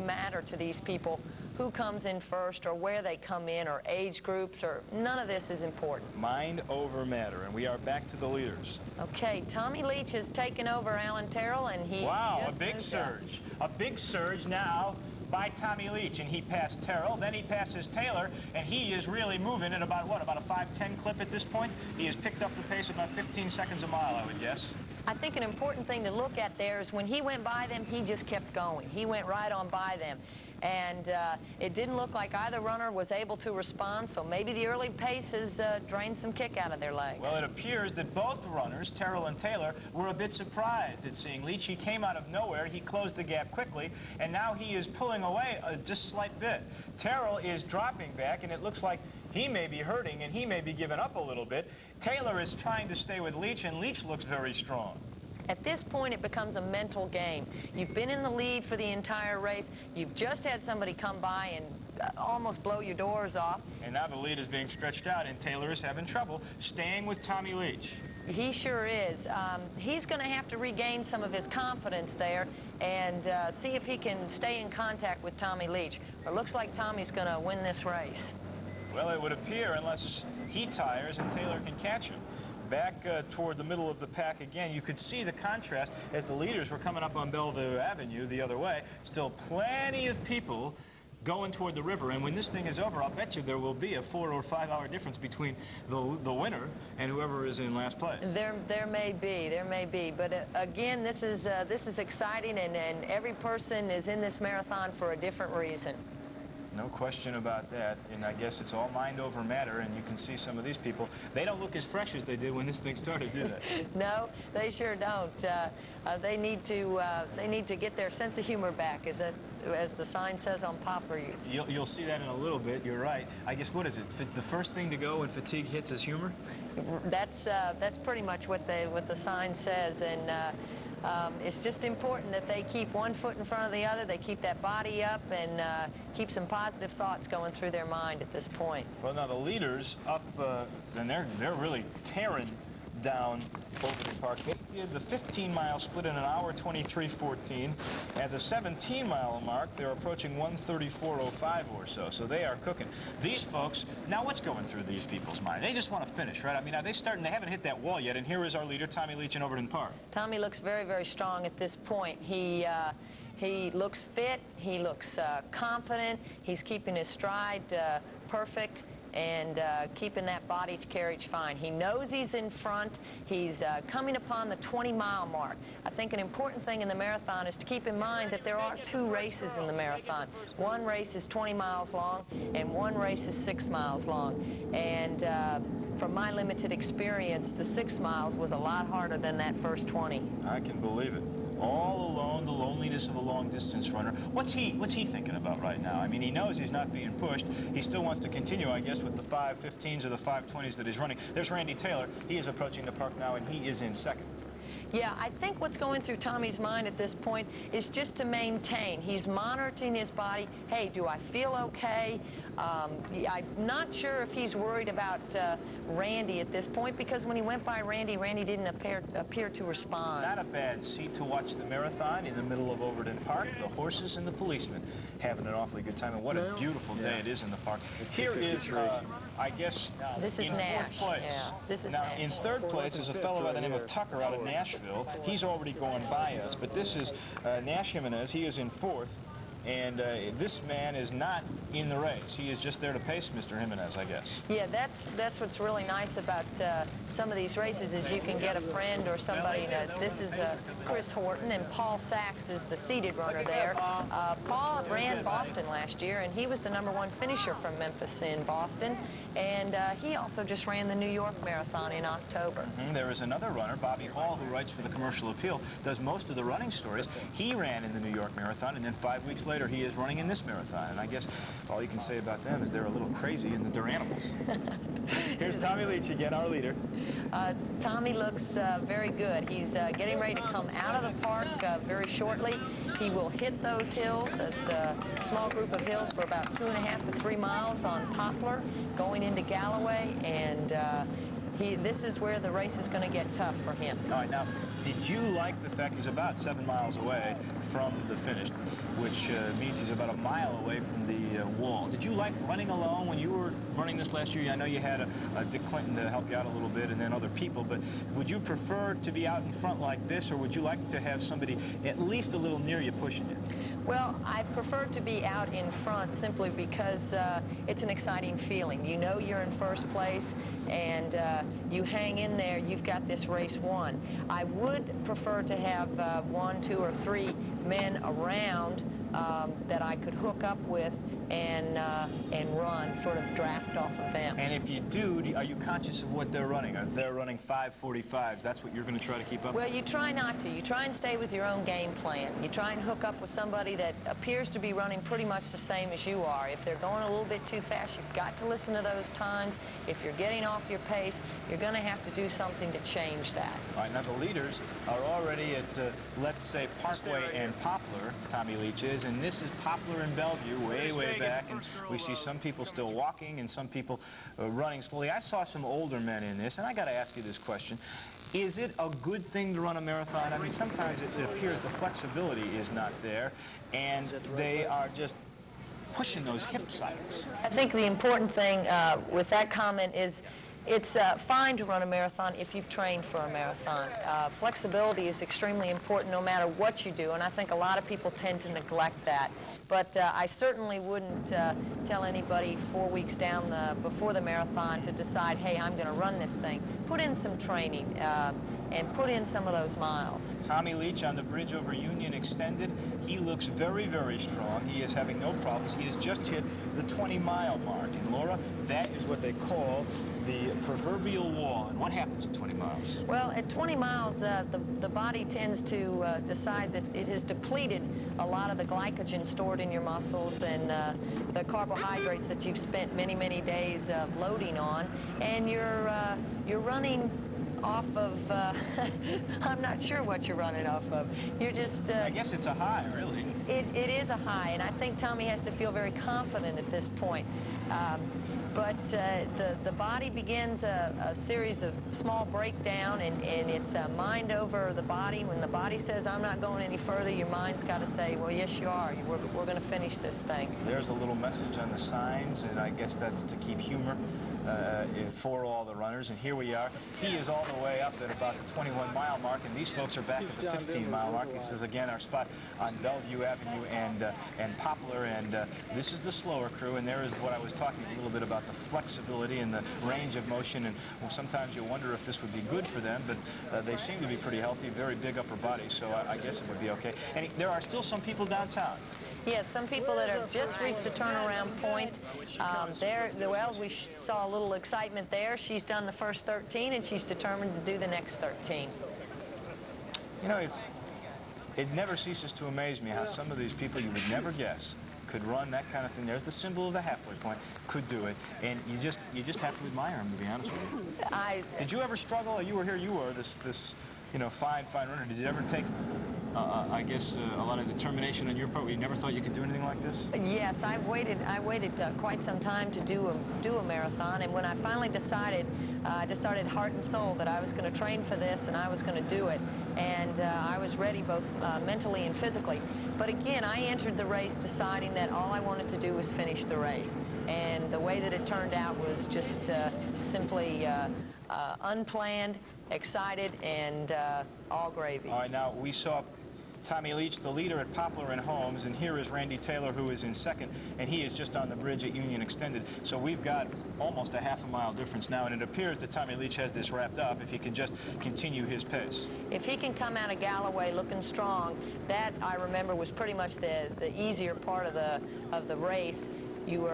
matter to these people who comes in first or where they come in or age groups, or none of this is important. Mind over matter, and we are back to the leaders. Okay, Tommy Leach has taken over Alan Terrell, and he Wow, a big surge. A big surge now by Tommy Leach, and he passed Terrell, then he passes Taylor, and he is really moving at about, what, about a 5:10 clip at this point? He has picked up the pace about 15 seconds a mile, I would guess. I think an important thing to look at there is when he went by them, he just kept going. He went right on by them. And it didn't look like either runner was able to respond, so maybe the early pace has drained some kick out of their legs. Well, it appears that both runners, Terrell and Taylor, were a bit surprised at seeing Leach. He came out of nowhere, he closed the gap quickly, and now he is pulling away just a slight bit. Terrell is dropping back, and it looks like he may be hurting, and he may be giving up a little bit. Taylor is trying to stay with Leach, and Leach looks very strong. At this point, it becomes a mental game. You've been in the lead for the entire race. You've just had somebody come by and almost blow your doors off. And now the lead is being stretched out, and Taylor is having trouble staying with Tommy Leach. He sure is. He's going to have to regain some of his confidence there and see if he can stay in contact with Tommy Leach. It looks like Tommy's going to win this race. Well, it would appear, unless he tires and Taylor can catch him. Back toward the middle of the pack again, you could see the contrast as the leaders were coming up on Bellevue Avenue the other way. Still plenty of people going toward the river, and when this thing is over, I'll bet you there will be a 4 or 5 hour difference between the winner and whoever is in last place. There may be, but again, this is exciting, and every person is in this marathon for a different reason. No question about that, and I guess it's all mind over matter, and you can see some of these people, they don't look as fresh as they did when this thing started, do they? No, they sure don't. They need to get their sense of humor back, as the sign says on Popper. You'll see that in a little bit, you're right. I guess, what is it, the first thing to go when fatigue hits is humor? That's pretty much what the sign says, and it's just important that they keep one foot in front of the other, they keep that body up, and keep some positive thoughts going through their mind at this point. Well, now the leaders up, and they're really tearing down Overton Park. They did the 15-mile split in an hour 23:14. At the 17-mile mark, they're approaching 1:34:05 or so. So they are cooking. These folks, now what's going through these people's mind? They just want to finish, right? I mean, are they starting? They haven't hit that wall yet. And here is our leader, Tommy Leach, in Overton Park. Tommy looks very, very strong at this point. He looks fit. He looks confident. He's keeping his stride perfect, and keeping that body carriage fine. He knows he's in front. He's coming upon the 20-mile mark. I think an important thing in the marathon is to keep in mind that there are 2 races in the marathon. One race is 20 miles long, and one race is 6 miles long. And from my limited experience, the 6 miles was a lot harder than that first 20. I can believe it. All alone, the loneliness of a long-distance runner. What's he thinking about right now? I mean, he knows he's not being pushed. He still wants to continue, I guess, with the 5:15s or the 5:20s that he's running. There's Randy Taylor. He is approaching the park now, and he is in second. Yeah, I think what's going through Tommy's mind at this point is just to maintain. He's monitoring his body. Hey, do I feel okay? I'm not sure if he's worried about Randy at this point, because when he went by Randy, Randy didn't appear to respond. Not a bad seat to watch the marathon in the middle of Overton Park. The horses and the policemen having an awfully good time, and what a beautiful day it is in the park. Here is, I guess, this is in Nash. 4th place. Yeah, this is now, Nash. in 3rd place is a fellow by the name of Tucker out of Nashville. He's already going by us, but this is Nash Jimenez. He is in 4th. And this man is not in the race. He is just there to pace Mr. Jimenez, I guess. Yeah, that's what's really nice about some of these races, is you can get a friend or somebody. This is Chris Horton, and Paul Sachs is the seated runner there. Paul ran Boston last year, and he was the #1 finisher from Memphis in Boston. And he also just ran the New York Marathon in October. There is another runner, Bobby Hall, who writes for the Commercial Appeal, does most of the running stories. He ran in the New York Marathon, and then 5 weeks later he is running in this marathon. And I guess all you can say about them is they're a little crazy and that they're animals. Here's Tommy Leach again, our leader. Tommy looks very good. He's getting ready to come out of the park very shortly. He will hit those hills, a small group of hills, for about 2.5 to 3 miles on Poplar, going into Galloway, and this is where the race is going to get tough for him. All right, now, did you like the fact he's about 7 miles away from the finish, which means he's about a mile away from the wall? Did you like running alone when you were running this last year? I know you had a Dick Clinton to help you out a little bit and then other people, but would you prefer to be out in front like this, or would you like to have somebody at least a little near you pushing you? Well, I prefer to be out in front simply because it's an exciting feeling. You know you're in first place, and you hang in there, you've got this race won. I would prefer to have 1, 2, or 3 men around that I could hook up with and run, sort of draft off of them. And if you do, are you conscious of what they're running? If they're running 5:45s, that's what you're going to try to keep up with? Well, you try not to. You try and stay with your own game plan. You try and hook up with somebody that appears to be running pretty much the same as you are. If they're going a little bit too fast, you've got to listen to those times. If you're getting off your pace, you're going to have to do something to change that. All right, now the leaders are already at, let's say, Parkway and Poplar, Tommy Leach is, and this is Poplar and Bellevue, way back, and we see some people still walking and some people running slowly. I saw some older men in this, and I got to ask you this question. Is it a good thing to run a marathon? I mean, sometimes it appears the flexibility is not there, and they are just pushing those hip sides. I think the important thing with that comment is it's fine to run a marathon if you've trained for a marathon. Flexibility is extremely important no matter what you do, and I think a lot of people tend to neglect that. But I certainly wouldn't tell anybody 4 weeks down before the marathon to decide, hey, I'm going to run this thing. Put in some training and put in some of those miles. Tommy Leach on the bridge over Union Extended. He looks very strong. He is having no problems. He has just hit the 20-mile mark. And Laura, that is what they call the proverbial wall. And what happens at 20 miles? Well, at 20 miles, the body tends to decide that it has depleted a lot of the glycogen stored in your muscles and the carbohydrates that you've spent many days loading on, and you're running off of, I'm not sure what you're running off of. You're just... I guess it's a high, really. It is a high, and I think Tommy has to feel very confident at this point. But the body begins a series of small breakdown, and it's mind over the body. When the body says, I'm not going any further, your mind's got to say, well, yes, you are. We're going to finish this thing. There's a little message on the signs, and I guess that's to keep humor for all the runners. And here we are. He is all the way up at about the 21-mile mark, and these folks are back at the 15-mile mark. This is, again, our spot on Bellevue Avenue and Poplar, and this is the slower crew, and there is what I was talking a little bit about, the flexibility and the range of motion, and well, sometimes you wonder if this would be good for them, but they seem to be pretty healthy, very big upper bodies, so I guess it would be okay. And there are still some people downtown. Yeah, some people that have just reached the turnaround point. Well, we saw a little excitement there. She's done the first 13, and she's determined to do the next 13. You know, it never ceases to amaze me how some of these people you would never guess could run that kind of thing. There's the symbol of the halfway point, could do it, and you just have to admire them, to be honest with you. Did you ever struggle? You were here, you were this you know, fine runner. Did you ever take I guess a lot of determination on your part? You never thought you could do anything like this? Yes, I waited quite some time to do a marathon, and when I finally decided heart and soul that I was going to train for this and I was going to do it, and I was ready both mentally and physically. But again, I entered the race deciding that all I wanted to do was finish the race, and the way that it turned out was just simply unplanned, excited, and all gravy. All right, now we saw Tommy Leach, the leader at Poplar and Holmes, and here is Randy Taylor, who is in second, and he is just on the bridge at Union Extended. So we've got almost a half-a-mile difference now, and it appears that Tommy Leach has this wrapped up if he can just continue his pace. If he can come out of Galloway looking strong, that, I remember, was pretty much the easier part of the race. You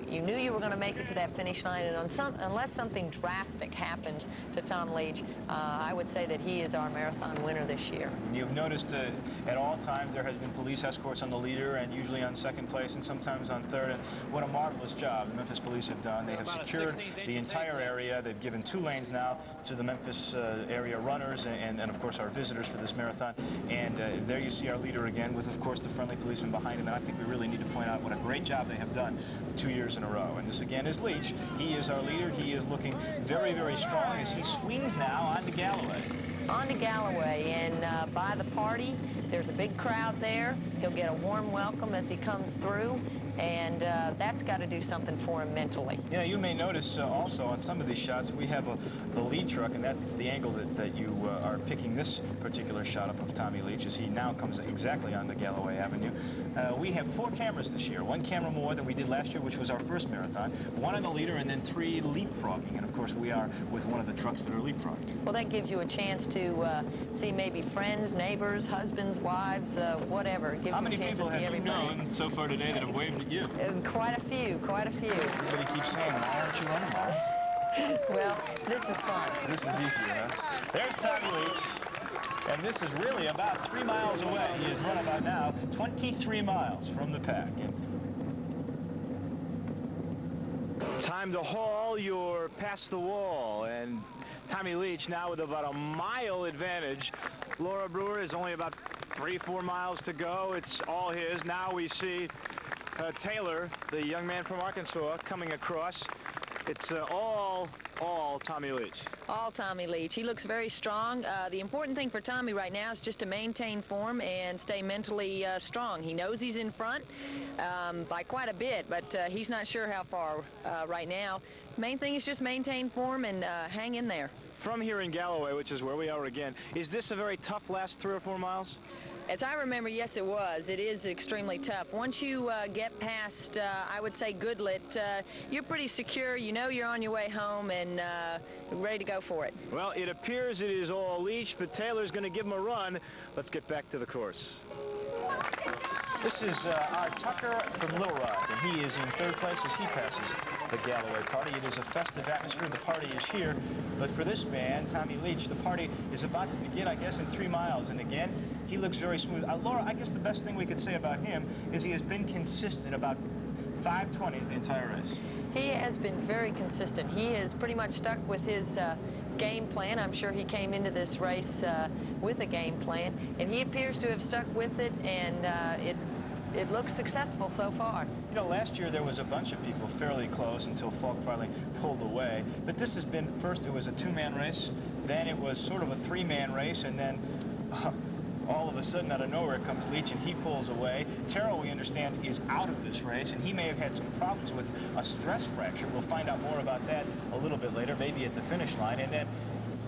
knew you were going to make it to that finish line, and unless something drastic happens to Tom Leach, I would say that he is our marathon winner this year. You've noticed at all times there has been police escorts on the leader, and usually on second place, and sometimes on third. And what a marvelous job the Memphis police have done. They have secured the entire area. They've given 2 lanes now to the Memphis area runners and of course, our visitors for this marathon. And there you see our leader again with, of course, the friendly policeman behind him. And I think we really need to point out what a great job they have have done 2 years in a row. And this again is Leach. He is our leader. He is looking very, very strong as he swings now onto Galloway. On to Galloway, and by the party, there's a big crowd there. He'll get a warm welcome as he comes through, and that's got to do something for him mentally. You know, you may notice also on some of these shots we have the lead truck, and that's the angle that you are picking this particular shot up of Tommy Leach as he now comes exactly onto Galloway Avenue. We have 4 cameras this year, 1 camera more than we did last year, which was our first marathon, 1 on the leader, and then 3 leapfrogging. And of course we are with one of the trucks that are leapfrogging. Well, that gives you a chance to see maybe friends, neighbors, husbands, wives, whatever. Give How you many a chance people to see have you everybody. known so far today that have waved at you? Quite a few, quite a few. Everybody keeps saying, why aren't you running more? Well, this is fun. This is easier, huh? There's Tommy Leach. And this is really about 3 miles away. He has run about now 23 miles from the pack. Time to haul. You're past the wall. And Tommy Leach now with about a mile advantage. Laura Brewer is only about 3-4 miles to go. It's all his. Now we see Taylor, the young man from Arkansas, coming across. It's all Tommy Leach. All Tommy Leach. He looks very strong. The important thing for Tommy right now is just to maintain form and stay mentally strong. He knows he's in front by quite a bit, but he's not sure how far right now. Main thing is just maintain form and hang in there. From here in Galloway, which is where we are again, is this a very tough last 3 or 4 miles? As I remember, yes, it was. It is extremely tough. Once you get past, I would say, Goodlet, you're pretty secure. You know you're on your way home and ready to go for it. Well, it appears it is all Leach, but Taylor's going to give him a run. Let's get back to the course. This is our Tucker from Little Rock, and he is in 3rd place as he passes the Galloway party. It is a festive atmosphere. The party is here, but for this man, Tommy Leach, the party is about to begin, I guess, in 3 miles. And again, he looks very smooth. Laura, I guess the best thing we could say about him is he has been consistent about 5:20s the entire race. He has been very consistent. He has pretty much stuck with his game plan. I'm sure he came into this race with a game plan, and he appears to have stuck with it, and it looks successful so far. You know, last year there was a bunch of people fairly close until Falk finally pulled away. But this has been, first it was a 2-man race, then it was sort of a 3-man race, and then all of a sudden out of nowhere comes Leach and he pulls away. Terrell, we understand, is out of this race, and he may have had some problems with a stress fracture. We'll find out more about that a little bit later, maybe at the finish line. And then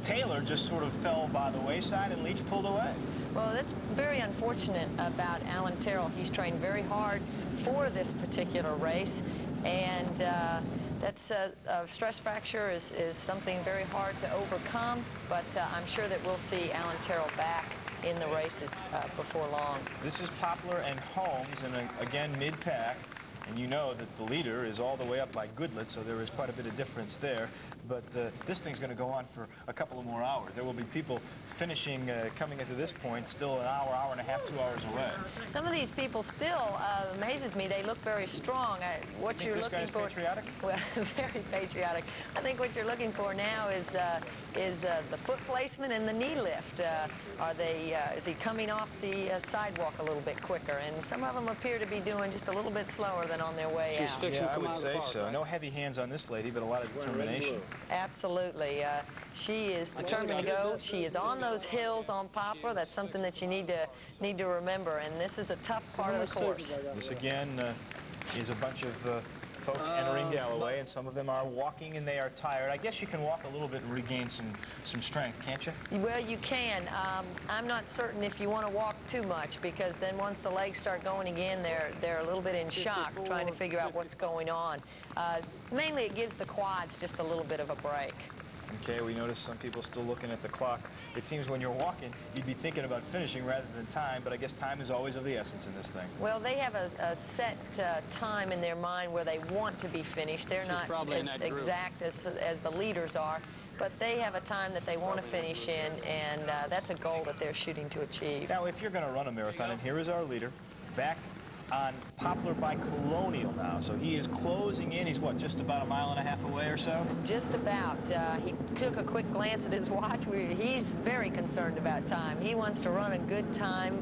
Taylor just sort of fell by the wayside and Leach pulled away. Well, that's very unfortunate about Alan Terrell. He's trained very hard for this particular race, and that's a stress fracture is something very hard to overcome, but I'm sure that we'll see Alan Terrell back in the races before long. This is Poplar and Holmes, and again, mid-pack. And you know that the leader is all the way up by Goodlet, so there is quite a bit of difference there. But this thing's going to go on for a couple of more hours. There will be people finishing, coming into this point, still an hour, hour and a half, 2 hours away. Some of these people still amazes me. They look very strong. What you're looking for? This guy's patriotic? Well, very patriotic. I think what you're looking for now is the foot placement and the knee lift. Is he coming off the sidewalk a little bit quicker? And some of them appear to be doing just a little bit slower than on their way out. Yeah, I would say so. No heavy hands on this lady, but a lot of determination. Absolutely. She is determined to go. She is on those hills on Poplar. That's something that you need to remember. And this is a tough part of the course. This again is a bunch of folks entering Galloway, and some of them are walking and they are tired. I guess you can walk a little bit and regain some strength, can't you? Well, you can. I'm not certain if you want to walk too much, because then once the legs start going again, they're a little bit in shock trying to figure out what's going on. Mainly it gives the quads just a little bit of a break. Okay, we notice some people still looking at the clock. It seems when you're walking, you'd be thinking about finishing rather than time, but I guess time is always of the essence in this thing. Well, they have a set time in their mind where they want to be finished. They're not as exact as the leaders are, but they have a time that they want to finish in, and that's a goal that they're shooting to achieve. Now, if you're going to run a marathon, and here is our leader, back on Poplar by Colonial now. So he is closing in. He's, what, just about a mile and a half away or so? Just about. He took a quick glance at his watch. He's very concerned about time. He wants to run a good time.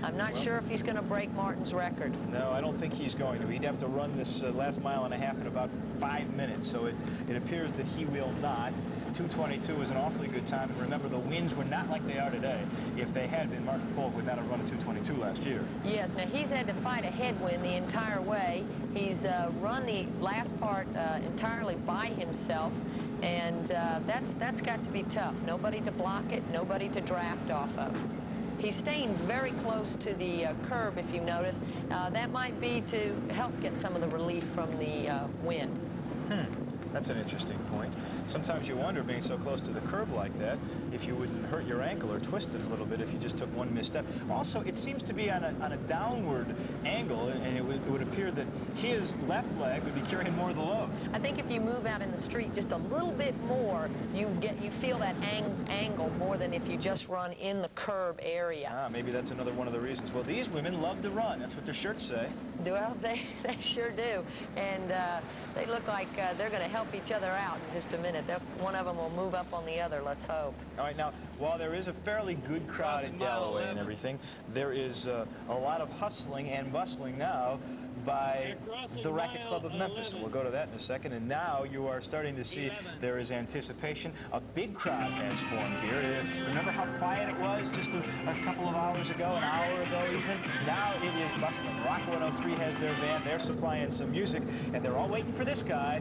I'm not sure if he's going to break Martin's record. No, I don't think he's going to. He'd have to run this last mile and a half in about 5 minutes, so it appears that he will not. 2:22 is an awfully good time, and remember, the winds were not like they are today. If they had been, Martin Folk would not have run a 2:22 last year. Yes, now he's had to fight a headwind the entire way. He's run the last part entirely by himself, and that's got to be tough. Nobody to block it, nobody to draft off of. He's staying very close to the curb, if you notice. That might be to help get some of the relief from the wind. That's an interesting point. Sometimes you wonder, being so close to the curb like that, if you wouldn't hurt your ankle or twist it a little bit if you just took one misstep. Also, it seems to be on a downward angle, and it would appear that his left leg would be carrying more of the load. I think if you move out in the street just a little bit more, you feel that angle more than if you just run in the curb area. Ah, maybe that's another one of the reasons. Well, these women love to run. That's what their shirts say. Well, they sure do, and they look like they're going to help each other out in just a minute. One of them will move up on the other, let's hope. All right, now, while there is a fairly good crowd at Galloway and everything, there is a lot of hustling and bustling now by the Racket Club of Memphis. So we'll go to that in a second. And now you are starting to see there is anticipation. A big crowd has formed here. Remember how quiet it was just a couple of hours ago, an hour ago, Ethan? Now it is bustling. Rock 103 has their van. They're supplying some music, and they're all waiting for this guy,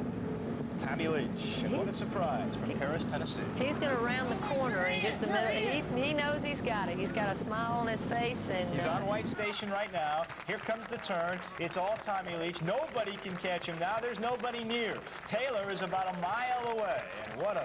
Tommy Leach. And what a surprise from Paris, Tennessee. He's going to round the corner in just a minute. He knows he's got it. He's got a smile on his face. And he's on White Station right now. Here comes the turn. It's all Tommy Leach. Nobody can catch him now. There's nobody near. Taylor is about a mile away. And what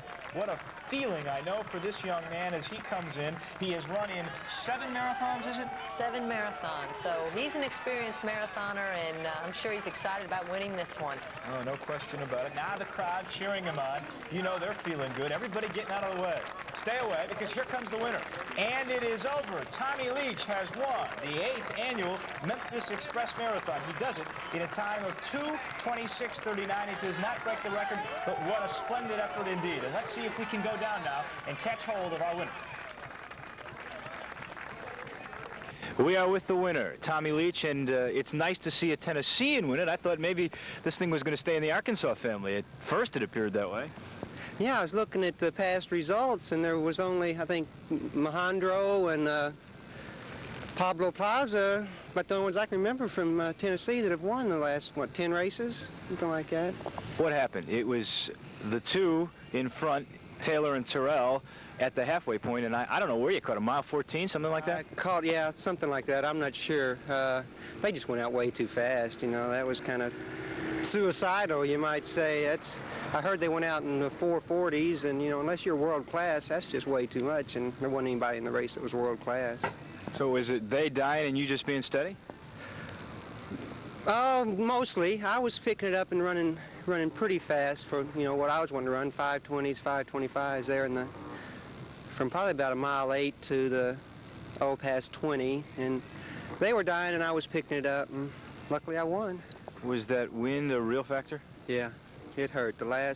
a feeling I know for this young man as he comes in. He has run in 7 marathons, is it? 7 marathons. So he's an experienced marathoner, and I'm sure he's excited about winning this one. Oh, no question about it. Now the crowd cheering him on. You know they're feeling good. Everybody getting out of the way. Stay away, because here comes the winner. And it is over. Tommy Leach has won the 8th annual Memphis Express Marathon. He does it in a time of 2:26:39. It does not break the record, but what a splendid effort indeed. And let's see if we can go down now and catch hold of our winner. We are with the winner, Tommy Leach, and it's nice to see a Tennessean win it. I thought maybe this thing was going to stay in the Arkansas family. At first it appeared that way. Yeah, I was looking at the past results, and there was only, I think, Mahandro and Pablo Plaza, but the only ones I can remember from Tennessee that have won the last, what, 10 races? Something like that. What happened? It was the two in front, Taylor and Terrell, at the halfway point, and I don't know where you caught, a mile 14, something like that? I caught, yeah, something like that. I'm not sure. They just went out way too fast, you know. That was kind of suicidal, you might say. I heard they went out in the 440s, and, you know, unless you're world class, that's just way too much, and there wasn't anybody in the race that was world class. So is it they dying and you just being steady? Mostly. I was picking it up and running pretty fast for, you know, what I was wanting to run, 5:20s, 5:25s there in the, from probably about a mile 8 to the, past 20, and they were dying and I was picking it up, and luckily I won. Was that wind a real factor? Yeah, it hurt. Well,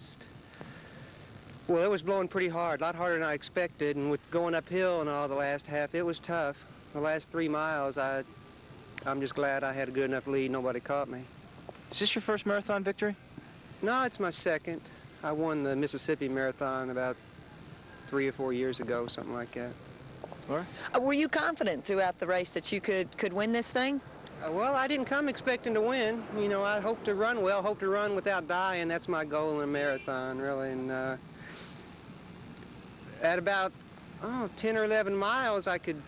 it was blowing pretty hard, a lot harder than I expected, and with going uphill and all the last half, it was tough. The last 3 miles, I'm just glad I had a good enough lead, nobody caught me. Is this your first marathon victory? No, it's my second. I won the Mississippi Marathon about 3 or 4 years ago, something like that. All right. Were you confident throughout the race that you could win this thing? Well, I didn't come expecting to win. You know, I hope to run well, hope to run without dying. That's my goal in a marathon, really. And at about 10 or 11 miles, I could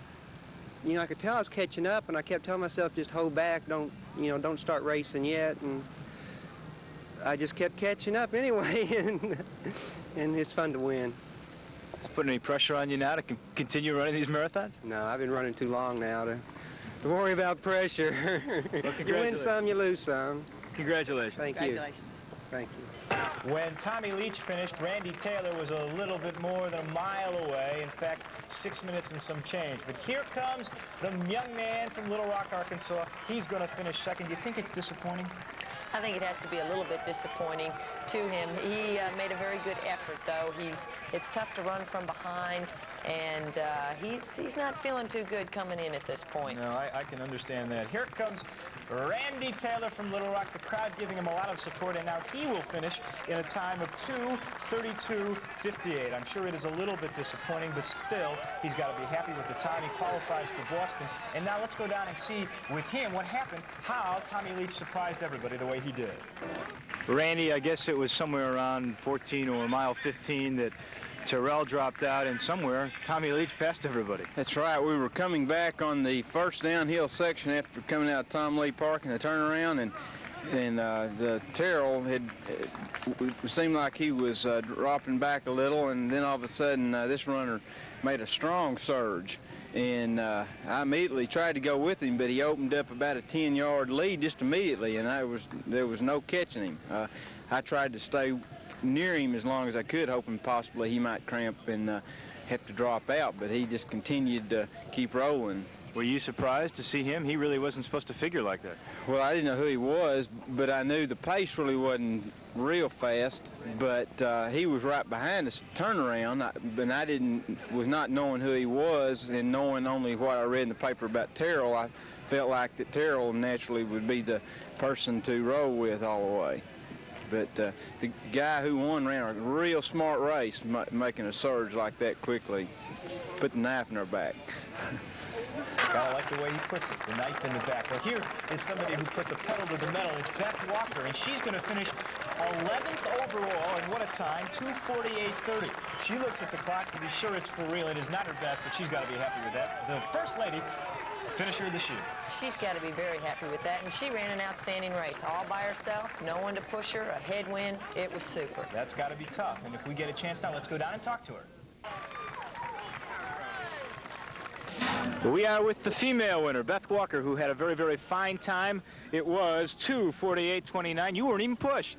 tell I was catching up, and I kept telling myself, just hold back, don't start racing yet. And I just kept catching up anyway, and it's fun to win. Is it putting any pressure on you now to continue running these marathons? No, I've been running too long now to worry about pressure. Well, you win some, you lose some. Congratulations. Thank you. Congratulations. Thank you. When Tommy Leach finished, Randy Taylor was a little bit more than a mile away. In fact, 6 minutes and some change. But here comes the young man from Little Rock, Arkansas. He's going to finish second. Do you think it's disappointing? I think it has to be a little bit disappointing to him. He made a very good effort, though. It's tough to run from behind, and he's not feeling too good coming in at this point. No, I can understand that. Here comes Randy Taylor from Little Rock, the crowd giving him a lot of support, and now he will finish in a time of 2:32.58. I'm sure it is a little bit disappointing, but still, he's got to be happy with the time. He qualifies for Boston. And now let's go down and see with him what happened, how Tommy Leach surprised everybody the way he did. Randy, I guess it was somewhere around 14 or mile 15 that Terrell dropped out, and somewhere Tommy Leach passed everybody. That's right. We were coming back on the first downhill section after coming out of Tom Lee Park in the turnaround, and the Terrell had it seemed like he was dropping back a little, and then all of a sudden this runner made a strong surge, and I immediately tried to go with him, but he opened up about a 10-yard lead just immediately, and there was no catching him. I tried to stay near him as long as I could, hoping possibly he might cramp and have to drop out, but he just continued to keep rolling. Were you surprised to see him? He really wasn't supposed to figure like that. Well, I didn't know who he was, but I knew the pace really wasn't real fast, but he was right behind us turnaround, but I was not knowing who he was and knowing only what I read in the paper about Terrell. I felt like that Terrell naturally would be the person to roll with all the way. But the guy who won ran a real smart race, making a surge like that quickly, put the knife in her back. Gotta like the way he puts it, the knife in the back. Well, here is somebody who put the pedal to the metal. It's Beth Walker, and she's going to finish 11th overall, and what a time, 2:48.30. She looks at the clock to be sure it's for real. It is not her best, but she's got to be happy with that. The First Lady finisher of this year. She's got to be very happy with that, and she ran an outstanding race all by herself, no one to push her, a headwind. It was super. That's got to be tough, and if we get a chance now, let's go down and talk to her. Well, we are with the female winner, Beth Walker, who had a very, very fine time. It was 2:48.29. You weren't even pushed.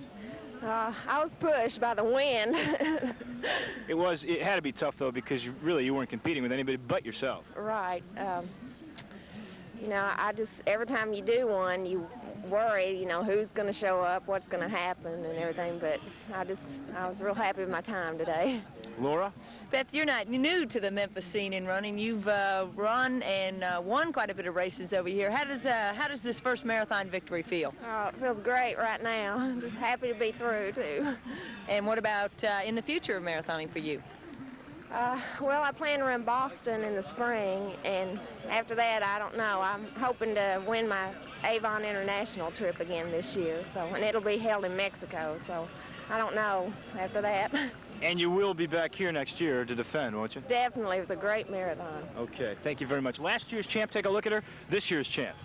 I was pushed by the wind. It had to be tough, though, because you weren't competing with anybody but yourself. Right. You know, every time you do one, you worry, you know, who's going to show up, what's going to happen and everything, but I was real happy with my time today. Laura? Beth, you're not new to the Memphis scene in running. You've run and won quite a bit of races over here. How does this first marathon victory feel? Oh, it feels great right now. I'm just happy to be through, too. And what about in the future of marathoning for you? Well, I plan to run Boston in the spring, and after that, I don't know. I'm hoping to win my Avon International trip again this year, and it'll be held in Mexico, so I don't know after that. And you will be back here next year to defend, won't you? Definitely. It was a great marathon. Okay, thank you very much. Last year's champ, take a look at her. This year's champ.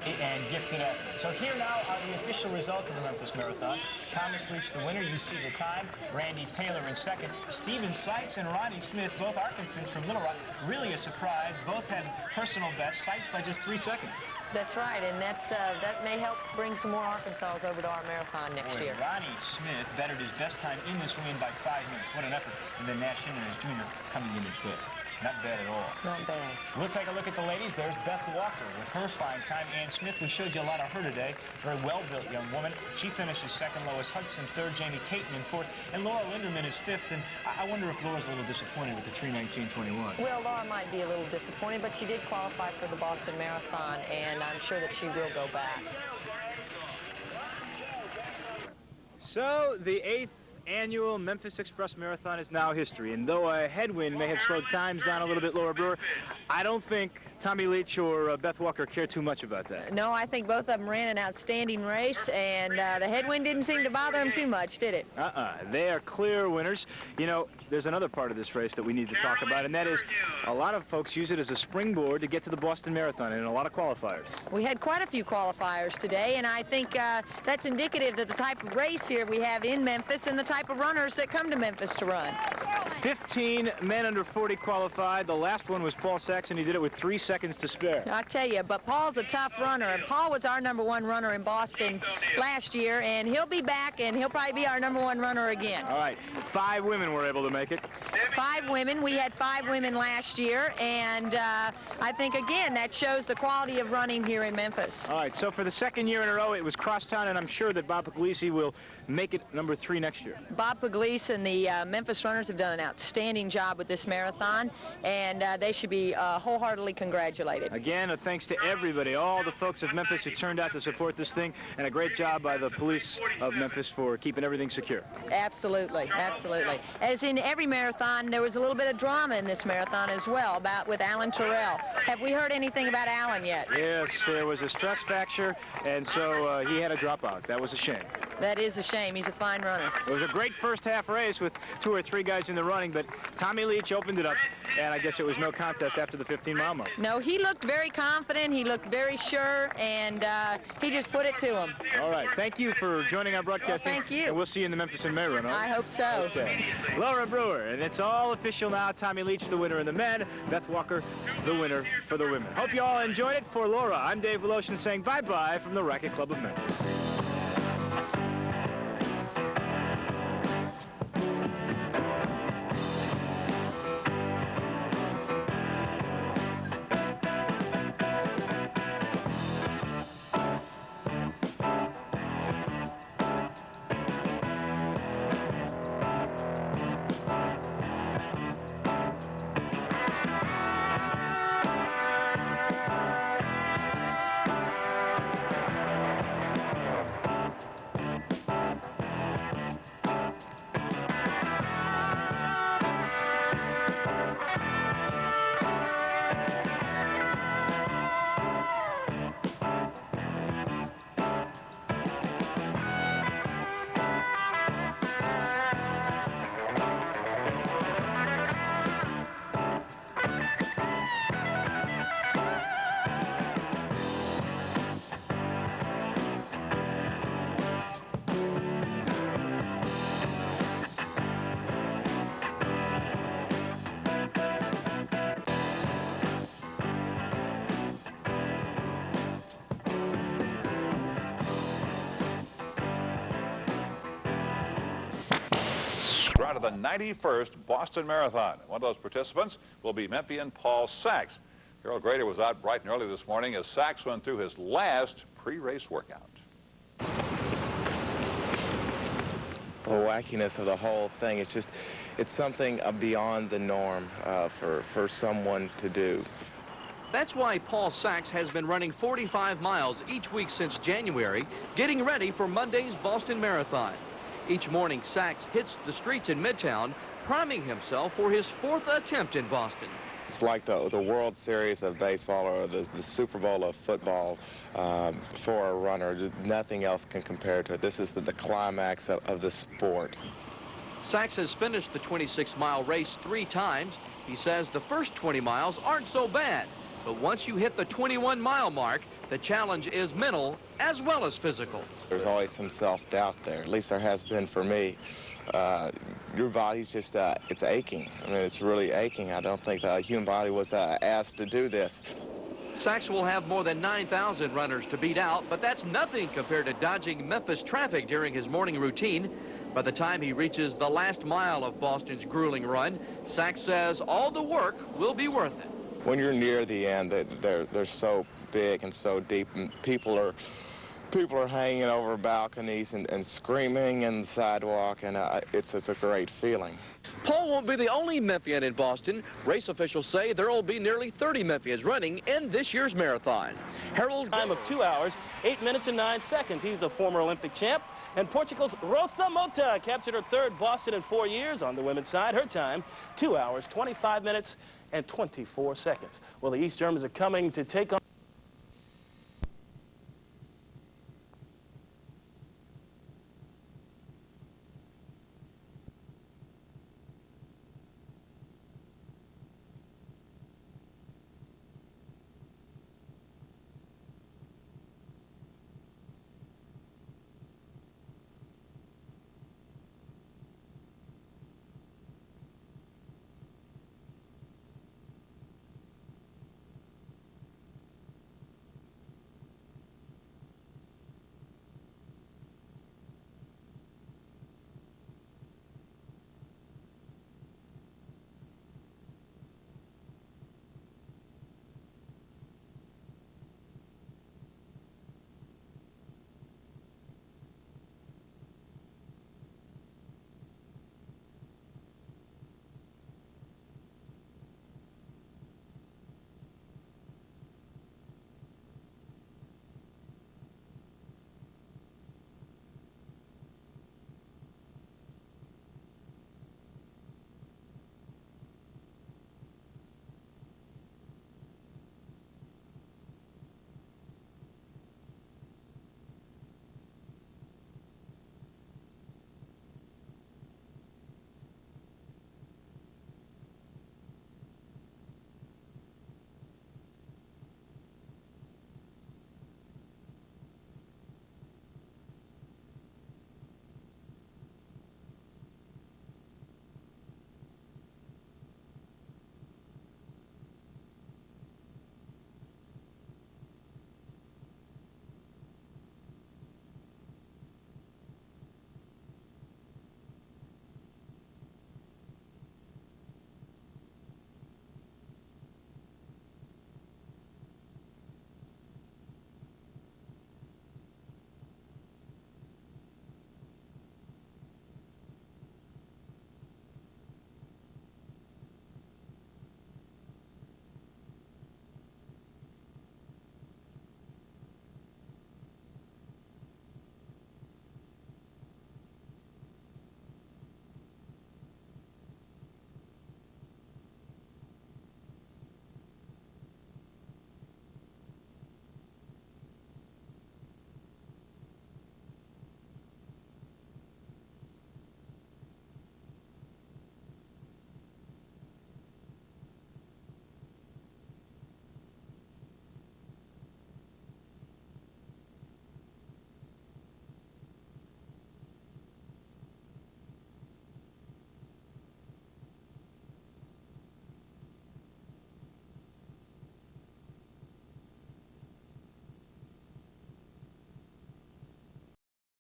And gifted up. So here now are the official results of the Memphis Marathon. Thomas Leach, the winner. You see the time. Randy Taylor in second. Steven Sipes and Ronnie Smith, both Arkansans from Little Rock. Really a surprise. Both had personal bests. Sipes by just 3 seconds. That's right, and that may help bring some more Arkansas over to our marathon next year. Ronnie Smith bettered his best time in this win by 5 minutes. What an effort. And then Nash Jimenez Jr. coming in at 5th. Not bad at all. Not bad. We'll take a look at the ladies. There's Beth Walker with her fine time. Ann Smith, we showed you a lot of her today. Very well-built young woman. She finishes second. Lois Hudson third. Jamie Caton in fourth. And Laura Linderman is fifth. And I wonder if Laura's a little disappointed with the 3:19.21. Well, Laura might be a little disappointed, but she did qualify for the Boston Marathon, and I'm sure that she will go back. So the 8th annual Memphis Express Marathon is now history, and though a headwind may have slowed times down a little bit, Laura Brewer, I don't think Tommy Leach or Beth Walker care too much about that. No, I think both of them ran an outstanding race, and the headwind didn't seem to bother them too much, did it? They are clear winners. You know, there's another part of this race that we need to talk about, and that is a lot of folks use it as a springboard to get to the Boston Marathon, and a lot of qualifiers. We had quite a few qualifiers today, and I think that's indicative of the type of race here we have in Memphis and the type of runners that come to Memphis to run. 15 men under 40 qualified. The last one was Paul Saxon. He did it with 3 seconds to spare. I tell you, but Paul's a tough runner, and Paul was our #1 runner in Boston last year, and he'll be back, and he'll probably be our #1 runner again. All right, 5 women were able to make it. 5 women. We had 5 women last year, and I think, again, that shows the quality of running here in Memphis. All right, so for the second year in a row, it was crosstown, and I'm sure that Bob Puglisi will make it #3 next year. Bob Puglisi and the Memphis runners have done an outstanding job with this marathon, and they should be wholeheartedly congratulated. Again, a thanks to everybody, all the folks of Memphis who turned out to support this thing, and a great job by the police of Memphis for keeping everything secure. Absolutely, absolutely. As in every marathon, there was a little bit of drama in this marathon as well, with Alan Terrell. Have we heard anything about Alan yet? Yes, there was a stress fracture, and so he had to drop out. That was a shame. That is a shame. He's a fine runner. It was a great first half race with 2 or 3 guys in the running, but Tommy Leach opened it up, and I guess it was no contest after the 15-mile mark. No, he looked very confident. He looked very sure, and he just put it to him. All right. Thank you for joining our broadcasting. Well, thank you. And we'll see you in the Memphis and May run. I hope so. Okay. Laura Brewer, and it's all official now. Tommy Leach, the winner in the men. Beth Walker, the winner for the women. Hope you all enjoyed it. For Laura, I'm Dave Voloshin saying bye-bye from the Racket Club of Memphis. To the 91st Boston Marathon. One of those participants will be Memphian Paul Sachs. Harold Grader was out bright and early this morning as Sachs went through his last pre-race workout. The wackiness of the whole thing, it's something beyond the norm for someone to do. That's why Paul Sachs has been running 45 miles each week since January, getting ready for Monday's Boston Marathon. Each morning, Sachs hits the streets in Midtown, priming himself for his 4th attempt in Boston. It's like the World Series of baseball or the Super Bowl of football for a runner. Nothing else can compare to it. This is the climax of the sport. Sachs has finished the 26-mile race 3 times. He says the first 20 miles aren't so bad, but once you hit the 21-mile mark, the challenge is mental as well as physical. There's always some self-doubt there. At least there has been for me. Your body's just, it's aching. I mean, it's really aching. I don't think the human body was asked to do this. Sachs will have more than 9,000 runners to beat out, but that's nothing compared to dodging Memphis traffic during his morning routine. By the time he reaches the last mile of Boston's grueling run, Sachs says all the work will be worth it. When you're near the end, they're so big and so deep, and people are hanging over balconies and screaming in the sidewalk, and it's a great feeling. Paul won't be the only Memphian in Boston. Race officials say there will be nearly 30 Memphians running in this year's marathon. Harold, time of 2 hours, 8 minutes and 9 seconds. He's a former Olympic champ. And Portugal's Rosa Mota captured her 3rd Boston in 4 years on the women's side. Her time, 2 hours, 25 minutes and 24 seconds. Well, the East Germans are coming to take on